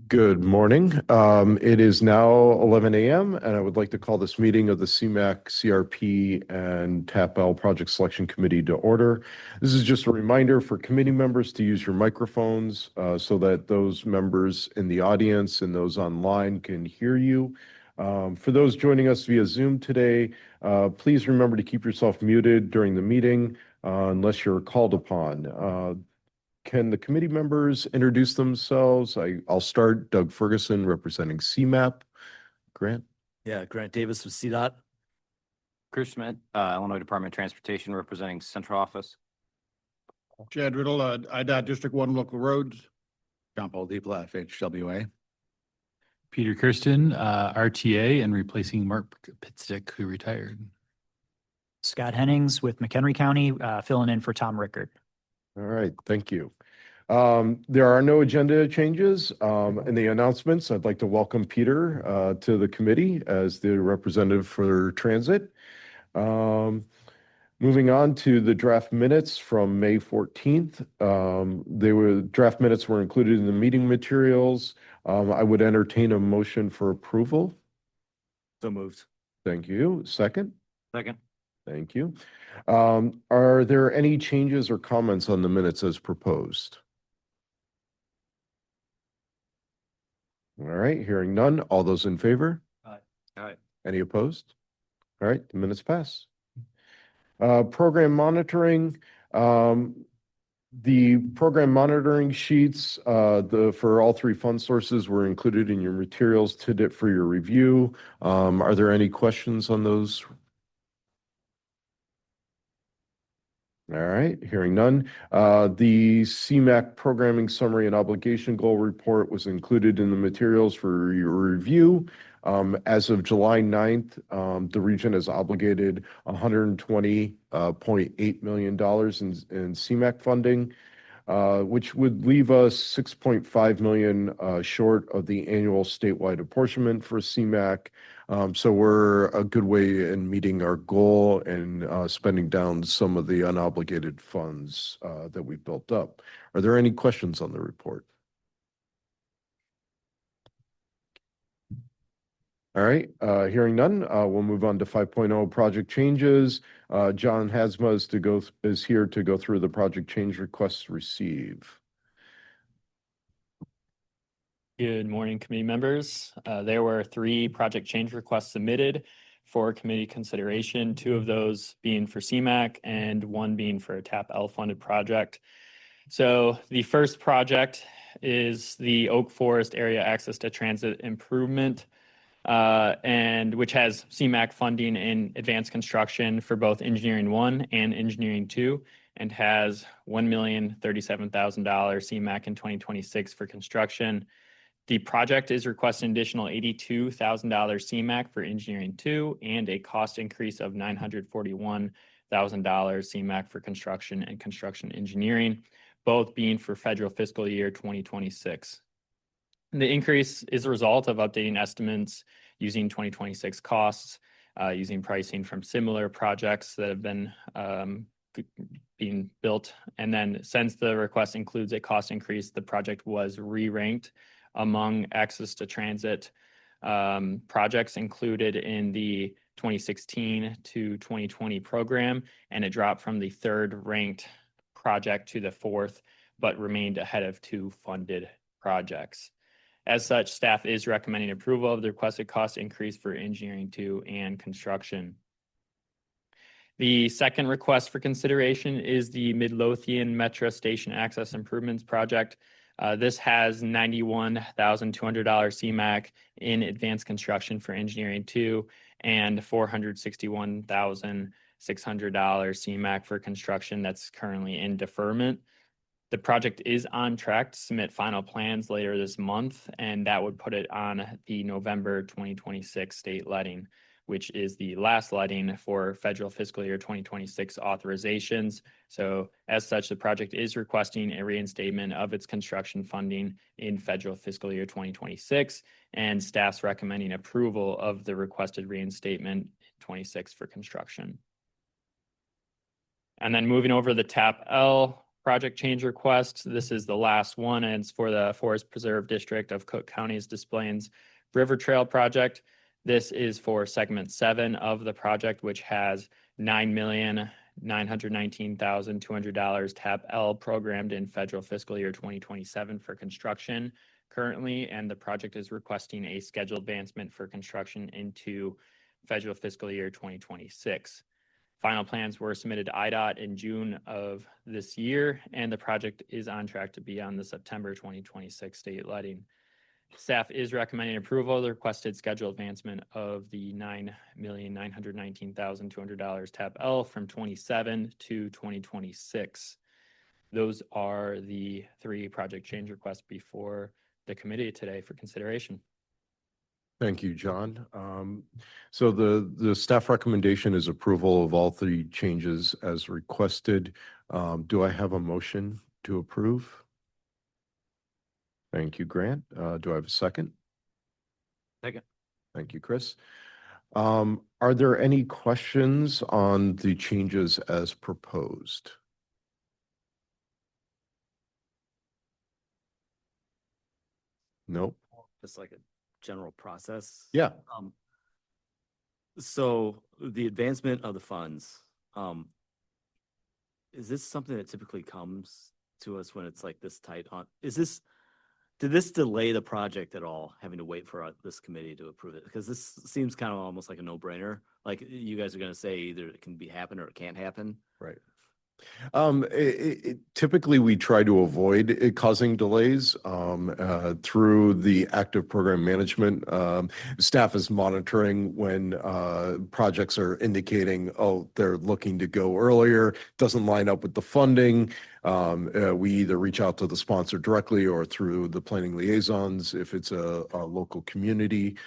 Good morning. It is now 11 a.m. and I would like to call this meeting of the CMAQ, CRP, and TAPL Project Selection Committee to order. This is just a reminder for committee members to use your microphones so that those members in the audience and those online can hear you. For those joining us via Zoom today, please remember to keep yourself muted during the meeting unless you're called upon. Can the committee members introduce themselves? I'll start. Doug Ferguson, representing CMAP. Grant? Yeah, Grant Davis with CDOT. Chris Schmidt, Illinois Department of Transportation, representing Central Office. Chad Riddle, IDOT District 1 Local Roads. John Paul Deepla, FHWA. Peter Kirsten, RTA, and replacing Mark Pitstick, who retired. Scott Hennings with McHenry County, filling in for Tom Rickard. All right, thank you. There are no agenda changes in the announcements. I'd like to welcome Peter to the committee as the representative for transit. Moving on to the draft minutes from May 14th. Draft minutes were included in the meeting materials. I would entertain a motion for approval. So moved. Thank you. Second? Second. Thank you. Are there any changes or comments on the minutes as proposed? All right, hearing none. All those in favor? Aye. Aye. Any opposed? All right, the minutes pass. Program monitoring. The program monitoring sheets for all three fund sources were included in your materials for your review. Are there any questions on those? All right, hearing none. The CMAQ Programming Summary and Obligation Goal Report was included in the materials for your review. As of July 9th, the region has obligated $120.8 million in CMAQ funding, which would leave us $6.5 million short of the annual statewide apportionment for CMAQ. So we're a good way in meeting our goal and spending down some of the unobligated funds that we've built up. Are there any questions on the report? All right, hearing none, we'll move on to 5.0 project changes. John Hasma is here to go through the project change requests received. Good morning, committee members. There were 3 project change requests submitted for committee consideration, 2 of those being for CMAQ and 1 being for a TAP-L funded project. So the first project is the Oak Forest Area Access to Transit Improvement, and which has CMAQ funding in advanced construction for both Engineering 1 and Engineering 2, and has $1,037,000 CMAQ in 2026 for construction. The project is requesting additional $82,000 CMAQ for Engineering 2 and a cost increase of $941,000 CMAQ for construction and construction engineering, both being for federal fiscal year 2026. The increase is a result of updating estimates using 2026 costs, using pricing from similar projects that have been being built. And then since the request includes a cost increase, the project was re-ranked among access to transit projects included in the 2016 to 2020 program, and it dropped from the 3rd ranked project to the 4th, but remained ahead of 2 funded projects. As such, staff is recommending approval of the requested cost increase for Engineering 2 and construction. The second request for consideration is the Midlothian Metro Station Access Improvements Project. This has $91,200 CMAQ in advanced construction for Engineering 2 and $461,600 CMAQ for construction that's currently in deferment. The project is on track to submit final plans later this month, and that would put it on the November 2026 state letting, which is the last letting for federal fiscal year 2026 authorizations. So as such, the project is requesting a reinstatement of its construction funding in federal fiscal year 2026, and staff's recommending approval of the requested reinstatement in 26 for construction. And then moving over the TAP-L project change request. This is the last one, and it's for the Forest Preserve District of Cook County's Des Plaines River Trail project. This is for segment 7 of the project, which has $9,919,200 tab L programmed in federal fiscal year 2027 for construction currently, and the project is requesting a schedule advancement for construction into federal fiscal year 2026. Final plans were submitted to IDOT in June of this year, and the project is on track to be on the September 2026 state letting. Staff is recommending approval of the requested schedule advancement of the $9,919,200 tab L from 27 to 2026. Those are the 3 project change requests before the committee today for consideration. Thank you, John. So the staff recommendation is approval of all 3 changes as requested. Do I have a motion to approve? Thank you, Grant. Do I have a second? Second. Thank you, Chris. Are there any questions on the changes as proposed? Nope. Just like a general process. Yeah. So the advancement of the funds, is this something that typically comes to us when it's like this tight on, did this delay the project at all, having to wait for this committee to approve it? Because this seems kind of almost like a no-brainer. Like you guys are going to say either it can be happen or it can't happen. Right. Typically, we try to avoid it causing delays through the active program management. Staff is monitoring when projects are indicating, oh, they're looking to go earlier, doesn't line up with the funding. We either reach out to the sponsor directly or through the planning liaisons if it's a local community.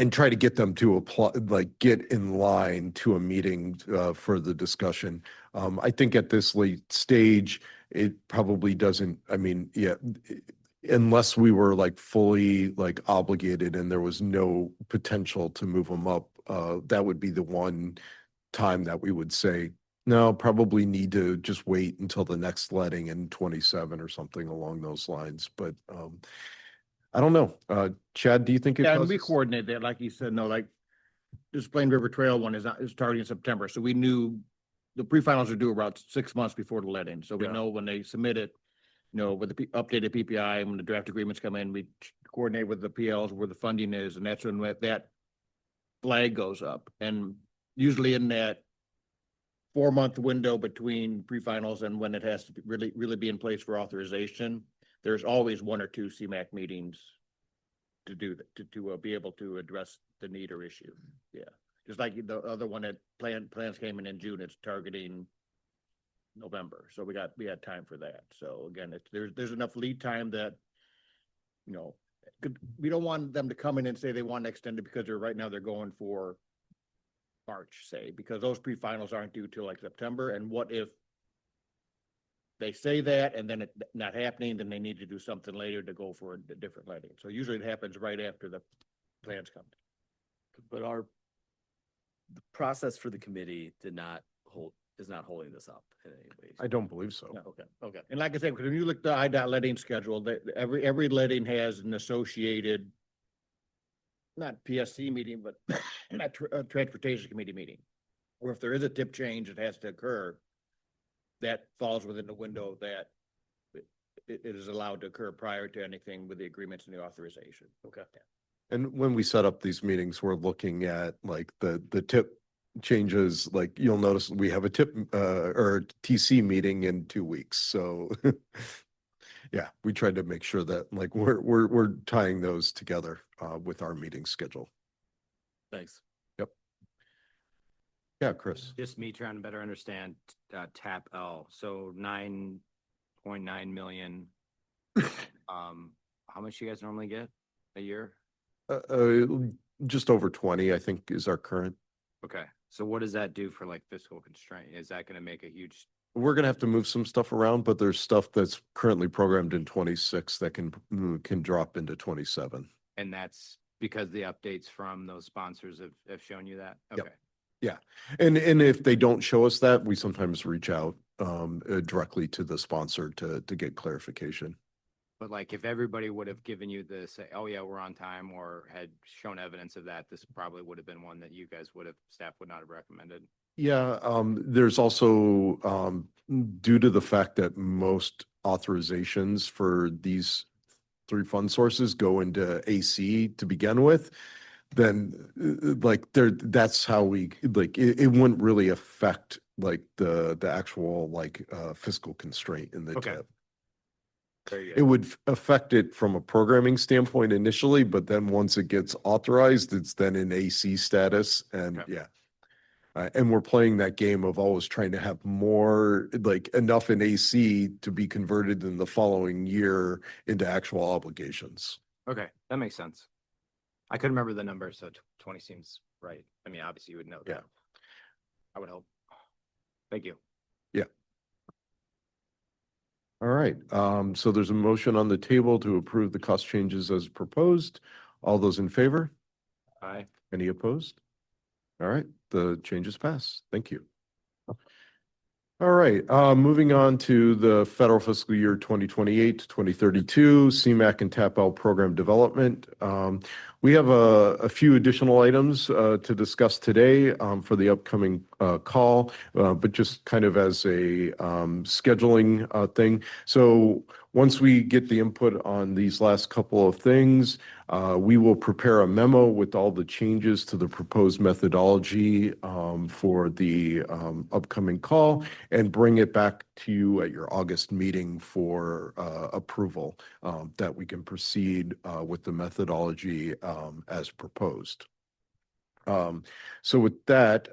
And try to get them to apply, like get in line to a meeting for the discussion. I think at this late stage, it probably doesn't, I mean, yeah, unless we were like fully like obligated and there was no potential to move them up, that would be the one time that we would say, no, probably need to just wait until the next letting in 27 or something along those lines. But I don't know. Chad, do you think it Yeah, and we causes- coordinate that, like you said, no, like this Plain River Trail one is starting in September, so we knew the pre-finals are due about 6 months before the letting, so we Yeah. know when they submit it, you know, with the updated PPI, and when the draft agreements come in, we coordinate with the PLs where the funding is, and that's when that flag goes up, and usually in that 4-month window between pre-finals and when it has to really be in place for authorization, there's always 1 or 2 CMAQ meetings to do that, to be able to address the need or issue. Yeah, just like the other one that plans came in June, it's targeting November. So we had time for that. So again, there's enough lead time that, you know, we don't want them to come in and say they want to extend it because right now they're going for March, say, because those pre-finals aren't due till like September. And what if they say that and then it not happening, then they need to do something later to go for a different letting. So usually it happens right after the plans come. But the process for the committee is not holding this up in any way. I don't believe so. No, okay. And like I said, because when you look at the IDOT letting schedule, every letting has an associated, not PSC meeting, but not transportation committee meeting. Or if there is a tip change that has to occur, that falls within the window that it is allowed to occur prior to anything with the agreements and the authorization. Okay. And when we set up these meetings, we're looking at like the tip changes, like you'll notice we have a tip or TC meeting in 2 weeks. So yeah, we tried to make sure that like we're tying those together with our meeting schedule. Thanks. Yeah, Chris. Just me trying to better understand TAP L. So 9.9 million. How much you guys normally get a year? Just over 20, I think, is our current. Okay. So what does that do for like fiscal constraint? Is that going to make a huge? We're going to have to move some stuff around, but there's stuff that's currently programmed in 26 that can drop into 27. And that's because the updates from those sponsors have shown you that? Yep. Okay. Yeah. And if they don't show us that, we sometimes reach out directly to the sponsor to get clarification. But like, if everybody would have given you the say, oh yeah, we're on time, or had shown evidence of that, this probably would have been one that you guys would have, staff would not have recommended. Yeah, there's also, due to the fact that most authorizations for these three fund sources go into AC to begin with, then like that's how we, like, it wouldn't really affect like the actual like fiscal constraint in the Okay. tip. Very It good. would affect it from a programming standpoint initially, but then once it gets authorized, it's then in AC status and Okay. yeah. And we're playing that game of always trying to have more, like enough in AC to be converted in the following year into actual obligations. Okay, that makes sense. I couldn't remember the number, so 20 seems right. I mean, obviously you would know that. Yeah. I would hope. Thank you. All right, so there's a motion on the table to approve the cost changes as proposed. All those in favor? Aye. Any opposed? All right, the changes pass. Thank you. All right, moving on to the federal fiscal year 2028 to 2032 CMAQ and TAP-L program development. We have a few additional items to discuss today for the upcoming call, but just kind of as a scheduling thing. So once we get the input on these last couple of things, we will prepare a memo with all the changes to the proposed methodology for the upcoming call and bring it back to you at your August meeting for approval that we can proceed with the methodology as proposed. So with that,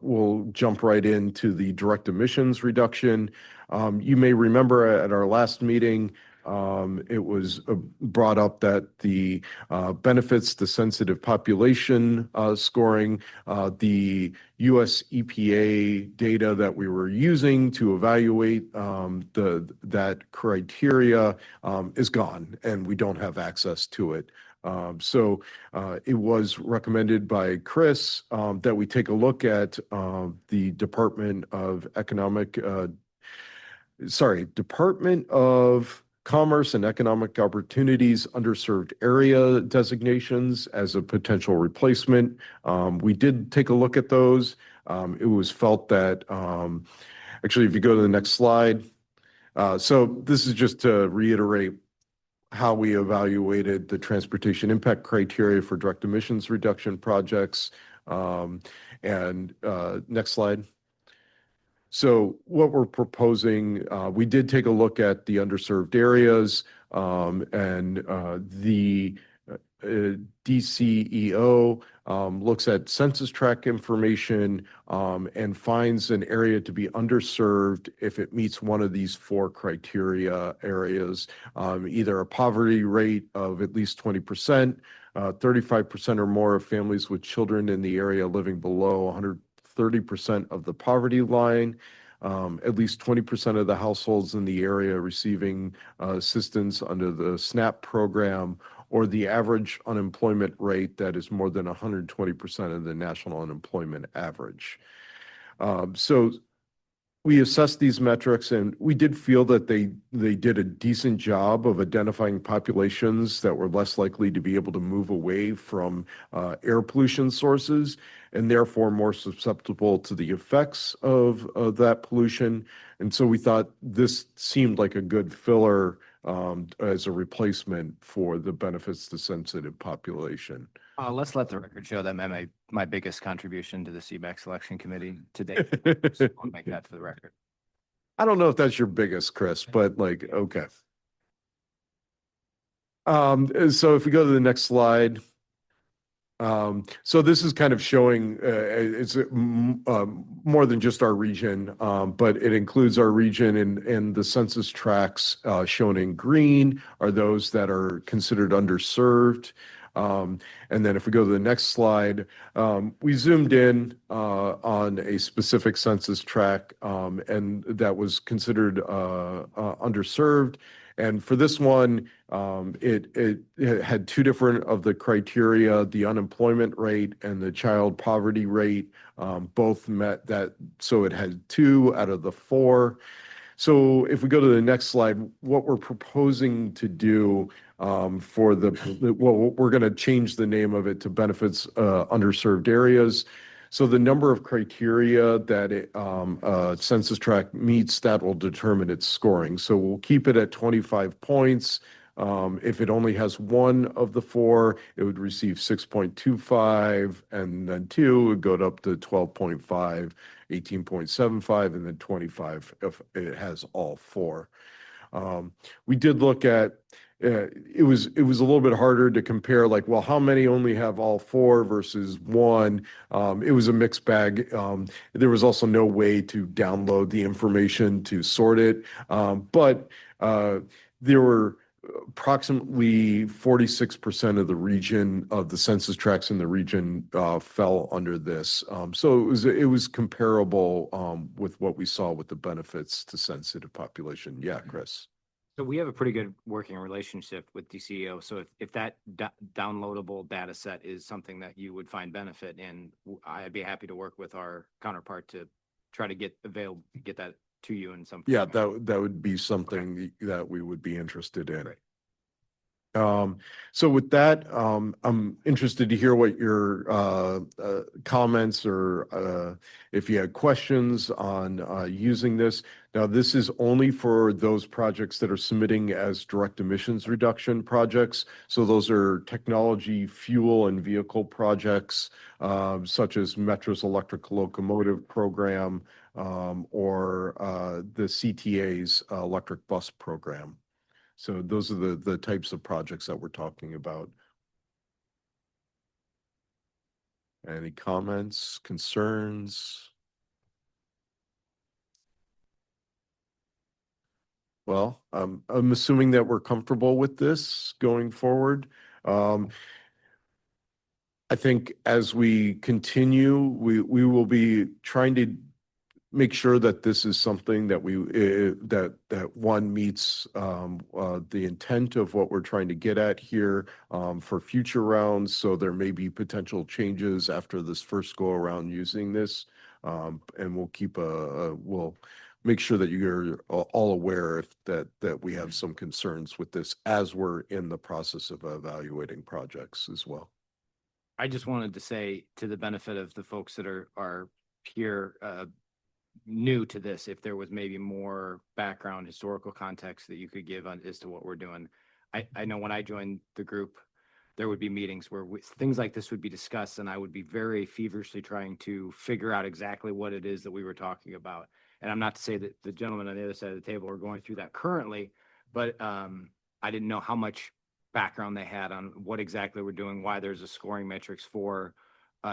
we'll jump right into the direct emissions reduction. You may remember at our last meeting, it was brought up that the benefits to sensitive population scoring, the US EPA data that we were using to evaluate that criteria is gone, and we don't have access to it. So it was recommended by Chris that we take a look at the Department of Commerce and Economic Opportunities underserved area designations as a potential replacement. We did take a look at those. It was felt that, actually, if you go to the next slide, so this is just to reiterate how we evaluated the transportation impact criteria for direct emissions reduction projects. And next slide. So what we're proposing, we did take a look at the underserved areas and the DCEO looks at census tract information and finds an area to be underserved if it meets one of these four criteria areas, either a poverty rate of at least 20%, 35% or more of families with children in the area living below 130% of the poverty line, at least 20% of the households in the area receiving assistance under the SNAP program, or the average unemployment rate that is more than 120% of the national unemployment average. So we assessed these metrics, and we did feel that they did a decent job of identifying populations that were less likely to be able to move away from air pollution sources and therefore more susceptible to the effects of that pollution. And so we thought this seemed like a good filler as a replacement for the benefits to sensitive population. Let's let the record show that my biggest contribution to the CMAQ selection committee today. I'll make that for the record. I don't know if that's your biggest, Chris, but like, okay. So if we go to the next slide. So this is kind of showing it's more than just our region, but it includes our region, and the census tracts shown in green are those that are considered underserved. And then if we go to the next slide, we zoomed in on a specific census tract, and that was considered underserved. And for this one, it had two different of the criteria, the unemployment rate and the child poverty rate, both met that. So it had 2 out of the 4. So if we go to the next slide, what we're proposing to do for well, we're going to change the name of it to benefits underserved areas. So the number of criteria that census tract meets, that will determine its scoring. So we'll keep it at 25 points. If it only has 1 of the 4, it would receive 6.25, and then 2 would go up to 12.5, 18.75, and then 25 if it has all 4. We did look at it was a little bit harder to compare, like, well, how many only have all 4 versus 1? It was a mixed bag. There was also no way to download the information to sort it, but there were approximately 46% of the region of the census tracts in the region fell under this. So it was comparable with what we saw with the benefits to sensitive population. Yeah, Chris. So we have a pretty good working relationship with DCEO. So if that downloadable data set is something that you would find benefit in, I'd be happy to work with our counterpart to try to get that to you in some Yeah, format. that would be something that we would be interested in. Great. So with that, I'm interested to hear what your comments or if you had questions on using this. Now, this is only for those projects that are submitting as direct emissions reduction projects. So those are technology, fuel, and vehicle projects, such as Metro's electric locomotive program, or the CTA's electric bus program. So those are the types of projects that we're talking about. Any comments, concerns? Well, I'm assuming that we're comfortable with this going forward. I think as we continue, we will be trying to make sure that this is something that that one meets the intent of what we're trying to get at here for future rounds. So there may be potential changes after this first go around using this, and we'll make sure that you're all aware that we have some concerns with this as we're in the process of evaluating projects as well. I just wanted to say, to the benefit of the folks that are here new to this, if there was maybe more background historical context that you could give on as to what we're doing. I know when I joined the group, there would be meetings where things like this would be discussed, and I would be very feverishly trying to figure out exactly what it is that we were talking about. And I'm not to say that the gentlemen on the other side of the table are going through that currently, but I didn't know how much background they had on what exactly we're doing, why there's a scoring metrics for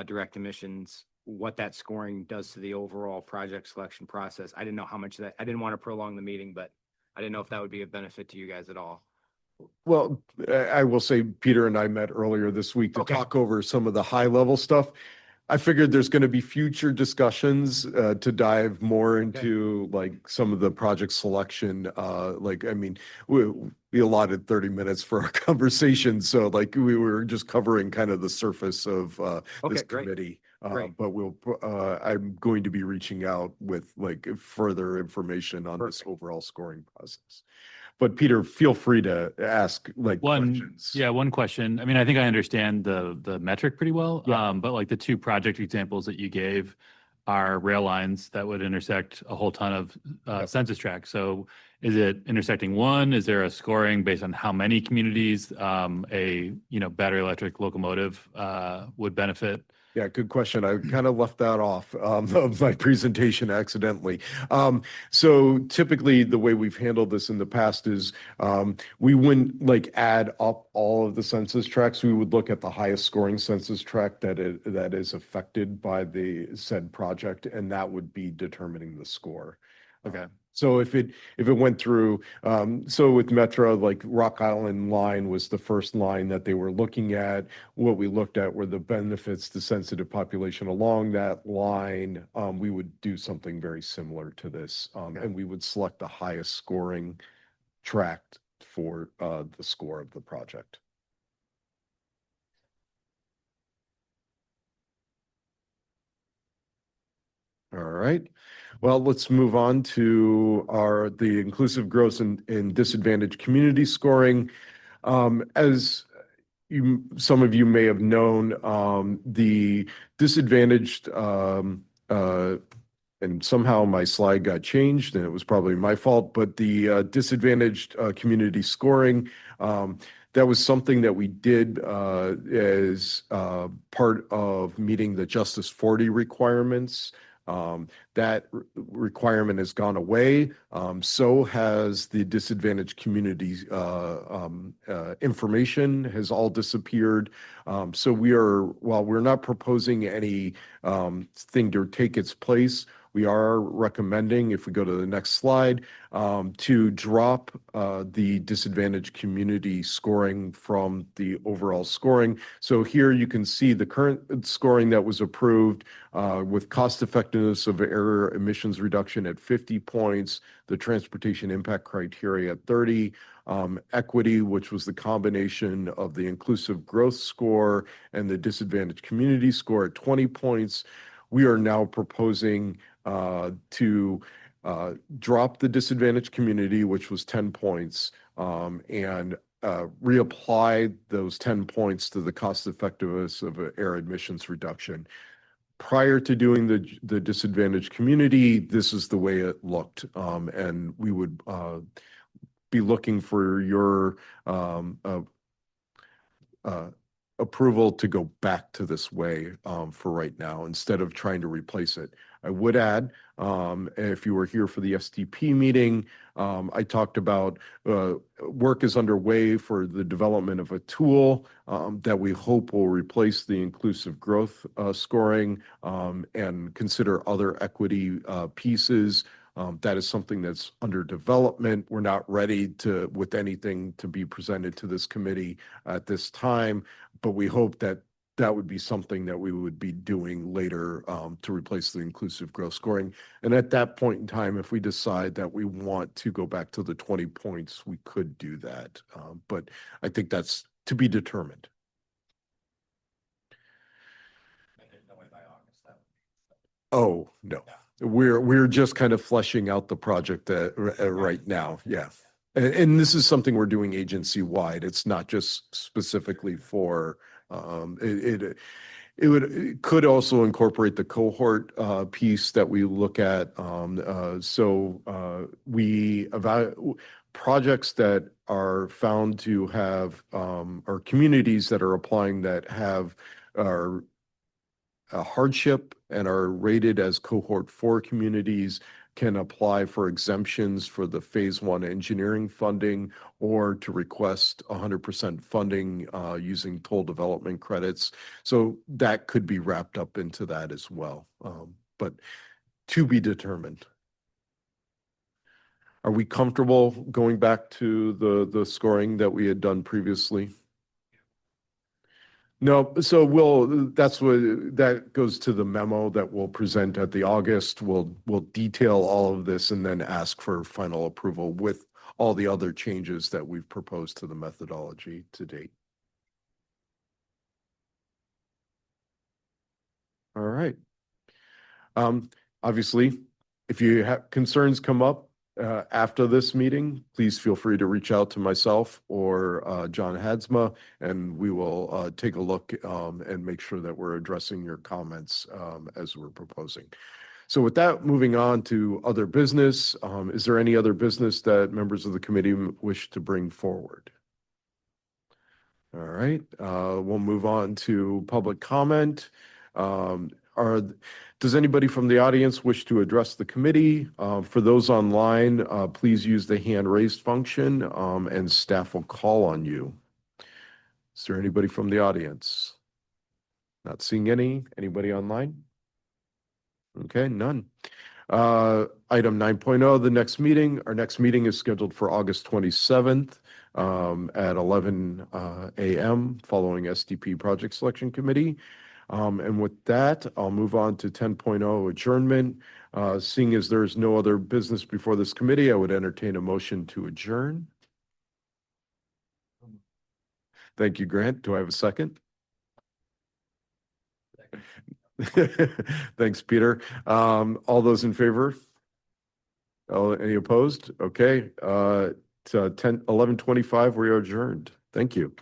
direct emissions, what that scoring does to the overall project selection process. I didn't know how much that, I didn't want to prolong the meeting, but I didn't know if that would be a benefit to you guys at all. Well, I will say Peter and I met earlier this week to talk over some of the high level stuff. I figured there's going to be future discussions to dive more into like some of the project selection. I mean, we allotted 30 minutes for our conversation. So like we were just covering kind of the surface of this committee. But I'm going to be reaching out with like further information on this overall scoring process. But Peter, feel free to ask like questions. Yeah, one question. I mean, I think I understand the metric pretty well. But like the 2 project examples that you gave are rail lines that would intersect a whole ton of census tracts. So is it intersecting one? Is there a scoring based on how many communities a battery electric locomotive would benefit? Yeah, good question. I kind of left that off of my presentation accidentally. So typically the way we've handled this in the past is we wouldn't like add up all of the census tracts. We would look at the highest scoring census tract that is affected by the said project, and that would be determining the score. Okay. So if it went through, so with Metro, like Rock Island line was the first line that they were looking at. What we looked at were the benefits to sensitive population along that line. We would do something very similar to this, and we would select the highest scoring tract for the score of the project. All right. Well, let's move on to the inclusive growth and disadvantaged community scoring. As some of you may have known, the disadvantaged and somehow my slide got changed, and it was probably my fault, but the disadvantaged community scoring, that was something that we did as part of meeting the Justice 40 requirements. That requirement has gone away. So has the disadvantaged communities information has all disappeared. So while we're not proposing any thing to take its place, we are recommending, if we go to the next slide, to drop the disadvantaged community scoring from the overall scoring. So here you can see the current scoring that was approved with cost effectiveness of air emissions reduction at 50 points, the transportation impact criteria at 30, equity, which was the combination of the inclusive growth score and the disadvantaged community score at 20 points. We are now proposing to drop the disadvantaged community, which was 10 points, and reapply those 10 points to the cost effectiveness of air emissions reduction. Prior to doing the disadvantaged community, this is the way it looked, and we would be looking for your approval to go back to this way for right now instead of trying to replace it. I would add, if you were here for the STP meeting, I talked about work is underway for the development of a tool that we hope will replace the inclusive growth scoring and consider other equity pieces. That is something that's under development. We're not ready with anything to be presented to this committee at this time, but we hope that that would be something that we would be doing later to replace the inclusive growth scoring. And at that point in time, if we decide that we want to go back to the 20 points, we could do that. But I think that's to be determined. Oh, no. We're just kind of fleshing out the project right now. Yeah. And this is something we're doing agency-wide. It's not just specifically for it could also incorporate the cohort piece that we look at. So we evaluate projects that are found to have or communities that are applying that have are a hardship and are rated as cohort 4 communities can apply for exemptions for the phase 1 engineering funding or to request 100% funding using toll development credits. So that could be wrapped up into that as well, but to be determined. Are we comfortable going back to the scoring that we had done previously? No, so that goes to the memo that we'll present at the August. We'll detail all of this and then ask for final approval with all the other changes that we've proposed to the methodology to date. All right. Obviously, if you have concerns come up after this meeting, please feel free to reach out to myself or John Hadsma, and we will take a look and make sure that we're addressing your comments as we're proposing. So with that, moving on to other business, is there any other business that members of the committee wish to bring forward? All right, we'll move on to public comment. Does anybody from the audience wish to address the committee? For those online, please use the hand raised function and staff will call on you. Is there anybody from the audience? Not seeing anybody online? Okay, none. Item 9.0, our next meeting is scheduled for August 27th at 11 a.m. following SDP Project Selection Committee. And with that, I'll move on to 10.0 adjournment. Seeing as there's no other business before this committee, I would entertain a motion to adjourn. Thank you, Grant. Do I have a second? Thanks, Peter. All those in favor? Oh, any opposed? Okay. It's 11:25, we are adjourned. Thank you.